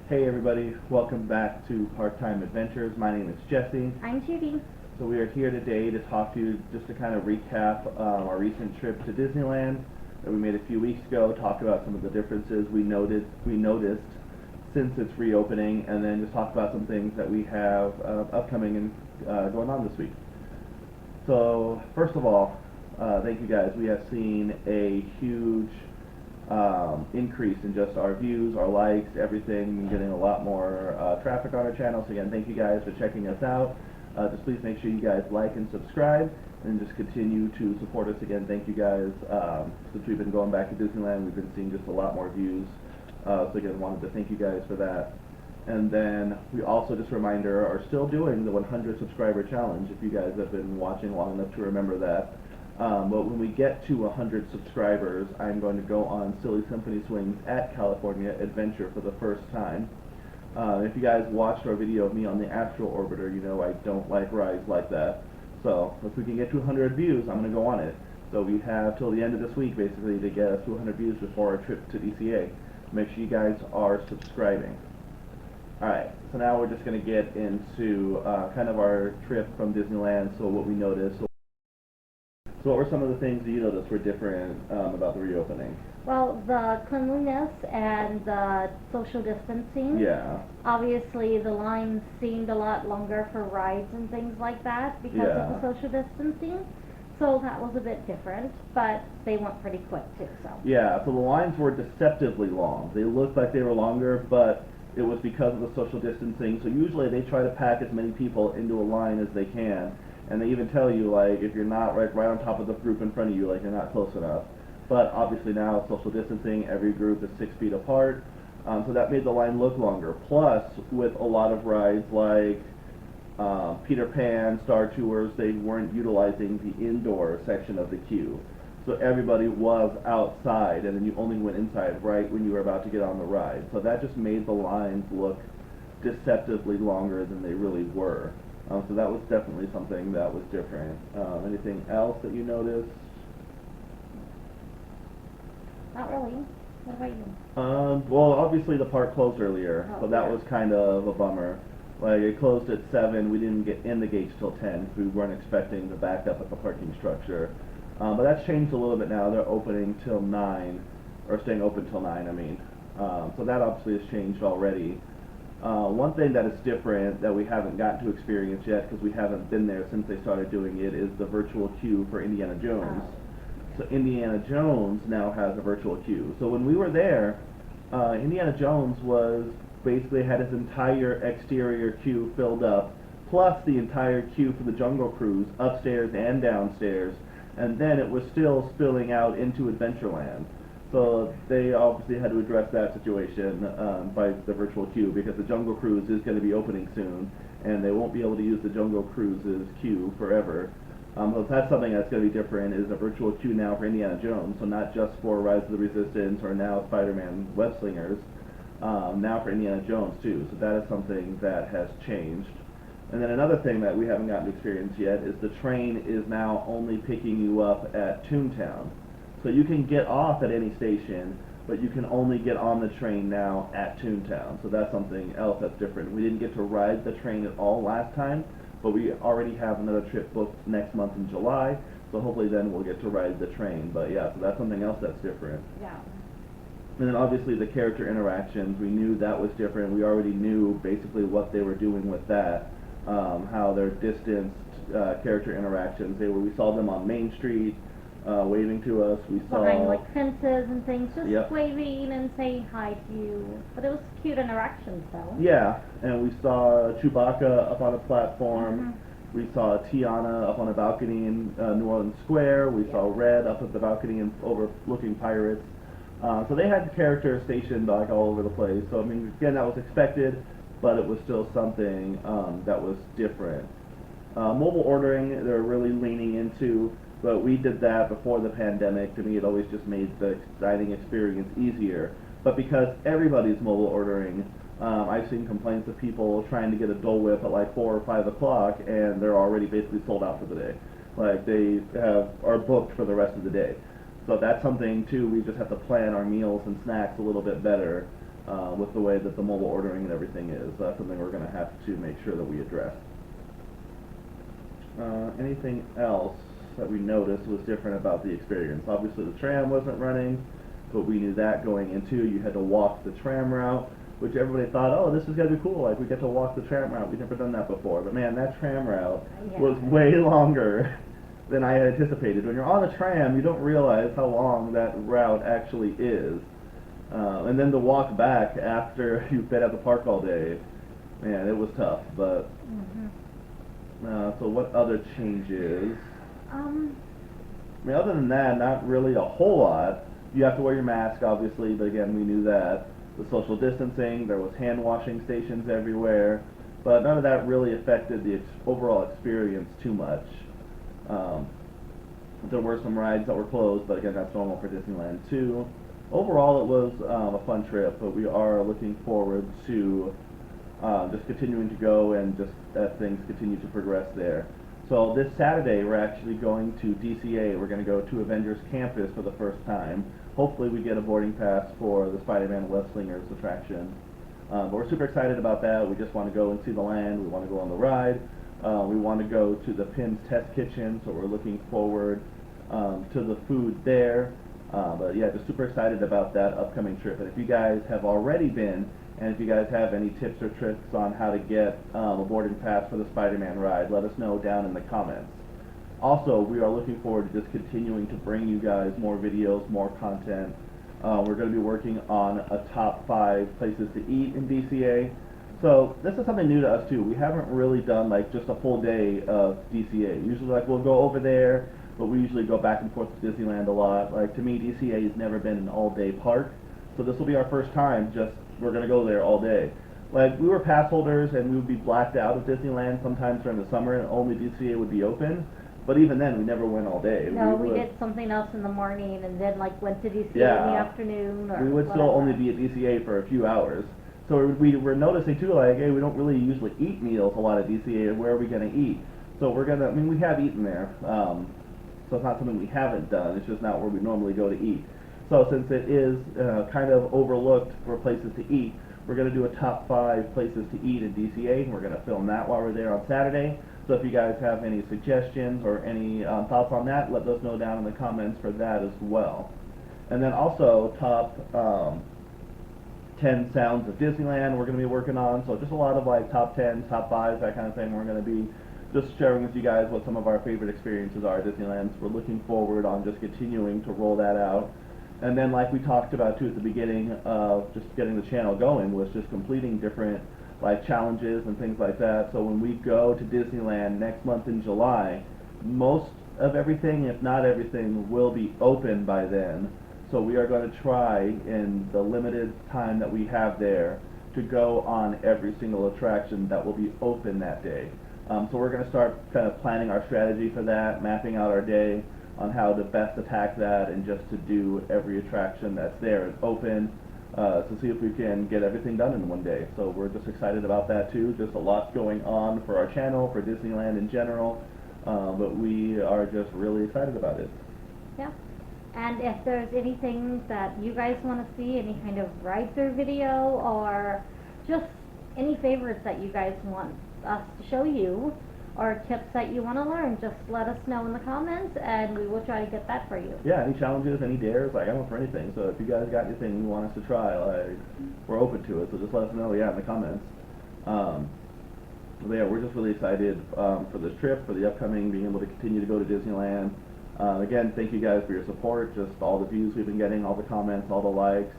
Hey everybody, welcome back to Part-Time Adventures. My name is Jesse. I'm Judy. So we are here today to talk to you just to kind of recap our recent trip to Disneyland that we made a few weeks ago, talk about some of the differences we noticed since its reopening, and then just talk about some things that we have upcoming and going on this week. So first of all, thank you guys. We have seen a huge increase in just our views, our likes, everything, and getting a lot more traffic on our channel. So again, thank you guys for checking us out. Just please make sure you guys like and subscribe, and just continue to support us. Again, thank you guys. Since we've been going back to Disneyland, we've been seeing just a lot more views. So again, wanted to thank you guys for that. And then we also, just a reminder, are still doing the 100 subscriber challenge, if you guys have been watching long enough to remember that. But when we get to 100 subscribers, I'm going to go on Silly Symphony Swings at California Adventure for the first time. If you guys watched our video of me on the Astral Orbiter, you know I don't like rides like that. So if we can get to 100 views, I'm going to go on it. So we have till the end of this week, basically, to get us to 100 views before our trip to DCA. Make sure you guys are subscribing. Alright, so now we're just going to get into kind of our trip from Disneyland, so what we noticed. So what were some of the things that you noticed were different about the reopening? Well, the cleanliness and the social distancing. Yeah. Obviously, the lines seemed a lot longer for rides and things like that because of the social distancing. So that was a bit different, but they went pretty quick too, so. Yeah, so the lines were deceptively long. They looked like they were longer, but it was because of the social distancing. So usually they try to pack as many people into a line as they can. And they even tell you, like, if you're not right on top of the group in front of you, like, you're not close enough. But obviously now social distancing, every group is 6 feet apart. So that made the line look longer. Plus, with a lot of rides like Peter Pan, Star Tours, they weren't utilizing the indoor section of the queue. So everybody was outside, and then you only went inside right when you were about to get on the ride. So that just made the lines look deceptively longer than they really were. So that was definitely something that was different. Anything else that you noticed? Not really. What about you? Well, obviously the park closed earlier, Oh, so that yeah. was kind of a bummer. Like, it closed at 7, we didn't get in the gates till 10, we weren't expecting the backup at the parking structure. But that's changed a little bit now. They're opening till 9, or staying open till 9, I mean. So that obviously has changed already. One thing that is different that we haven't gotten to experience yet, because we haven't been there since they started doing it, is the virtual queue for Indiana Jones. So Indiana Jones now has a virtual queue. So when we were there, Indiana Jones basically had his entire exterior queue filled up, plus the entire queue for the Jungle Cruise, upstairs and downstairs, and then it was still spilling out into Adventureland. So they obviously had to address that situation by the virtual queue, because the Jungle Cruise is going to be opening soon, and they won't be able to use the Jungle Cruise's queue forever. So that's something that's going to be different, is a virtual queue now for Indiana Jones, so not just for Rise of the Resistance or now Spider-Man Web Slingers, now for Indiana Jones too. So that is something that has changed. And then another thing that we haven't gotten to experience yet is the train is now only picking you up at Toontown. So you can get off at any station, but you can only get on the train now at Toontown. So that's something else that's different. We didn't get to ride the train at all last time, but we already have another trip booked next month in July, so hopefully then we'll get to ride the train. But yeah, so that's something else that's different. Yeah. And then obviously the character interactions, we knew that was different. We already knew basically what they were doing with that, how they're distanced character interactions. We saw them on Main Street, waving to us. We saw behind like fences and things, just Yep. waving and saying hi to you. But it was cute interactions though. Yeah, and we saw Chewbacca up on a platform. We saw Tiana up on a balcony in New Orleans Square. We saw Red up at the balcony and overlooking Pirates. So they had characters stationed like all over the place. So I mean, again, that was expected, but it was still something that was different. Mobile ordering, they're really leaning into, but we did that before the pandemic. To me, it always just made the dining experience easier. But because everybody's mobile ordering, I've seen complaints of people trying to get a Dole Whip at like 4 or 5 o'clock, and they're already basically sold out for the day. Like they are booked for the rest of the day. So that's something too. We just have to plan our meals and snacks a little bit better. with the way that the mobile ordering and everything is. That's something we're going to have to make sure that we address. Anything else that we noticed was different about the experience? Obviously the tram wasn't running, but we knew that going into. You had to walk the tram route, which everybody thought, oh, this is going to be cool, like we get to walk the tram route. We've never done that before. But man, that tram route was way longer than I had anticipated. When you're on a tram, you don't realize how long that route actually is. And then to walk back after you've been at the park all day, man, it was tough. But so what other changes? I mean, other than that, not really a whole lot. You have to wear your mask, obviously, but again, we knew that. The social distancing, there was hand washing stations everywhere, but none of that really affected the overall experience too much. There were some rides that were closed, but again, that's normal for Disneyland too. Overall, it was a fun trip, but we are looking forward to just continuing to go and just as things continue to progress there. So this Saturday, we're actually going to DCA. We're going to go to Avengers Campus for the first time. Hopefully we get a boarding pass for the Spider-Man Web Slingers attraction. But we're super excited about that. We just want to go and see the land. We want to go on the ride. We want to go to the Pim's Test Kitchen, so we're looking forward to the food there. But yeah, just super excited about that upcoming trip. And if you guys have already been, and if you guys have any tips or tricks on how to get a boarding pass for the Spider-Man ride, let us know down in the comments. Also, we are looking forward to just continuing to bring you guys more videos, more content. We're going to be working on a top 5 places to eat in DCA. So this is something new to us too. We haven't really done like just a full day of DCA. Usually like we'll go over there, but we usually go back and forth to Disneyland a lot. Like to me, DCA has never been an all-day park. So this will be our first time we're going to go there all day. Like we were pass holders and we would be blacked out of Disneyland sometimes during the summer and only DCA would be open. But even then, we never went all day. No, we did something else in the morning and then like went to DCA in the afternoon or we would still only be at DCA for a few hours. So we were noticing too, like, hey, we don't really usually eat meals a lot at DCA. Where are we going to eat? So I mean, we have eaten there. So it's not something we haven't done. It's just not where we normally go to eat. So since it is kind of overlooked for places to eat, we're going to do a top 5 places to eat in DCA, and we're going to film that while we're there on Saturday. So if you guys have any suggestions or any thoughts on that, let us know down in the comments for that as well. And then also top 10 sounds of Disneyland we're going to be working on. So just a lot of like top 10s, top 5s, that kind of thing. We're going to be just sharing with you guys what some of our favorite experiences are at Disneyland. So we're looking forward on just continuing to roll that out. And then like we talked about too at the beginning of just getting the channel going was just completing different like challenges and things like that. So when we go to Disneyland next month in July, most of everything, if not everything, will be open by then. So we are going to try in the limited time that we have there to go on every single attraction that will be open that day. So we're going to start kind of planning our strategy for that, mapping out our day on how to best attack that and just to do every attraction that's there and open. To see if we can get everything done in one day. So we're just excited about that too. Just a lot going on for our channel, for Disneyland in general, but we are just really excited about it. Yeah. And if there's anything that you guys want to see, any kind of ride-through video or just any favorites that you guys want us to show you or tips that you want to learn, just let us know in the comments and we will try to get that for you. Yeah, any challenges, any dares, like I'm up for anything. So if you guys got anything you want us to try, like we're open to it. So just let us know, yeah, in the comments. But yeah, we're just really excited for this trip, for the upcoming, being able to continue to go to Disneyland. Again, thank you guys for your support, just all the views we've been getting, all the comments, all the likes.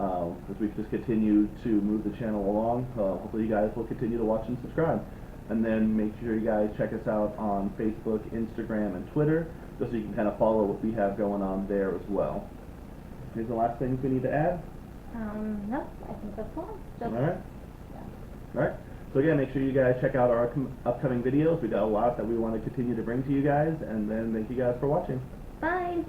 As we've just continued to move the channel along, hopefully you guys will continue to watch and subscribe. And then make sure you guys check us out on Facebook, Instagram, and Twitter, just so you can kind of follow what we have going on there as well. Here's the last things we need to add. No, I think that's all. All right. All right. So again, make sure you guys check out our upcoming videos. We've got a lot that we want to continue to bring to you guys. And then thank you guys for watching. Bye.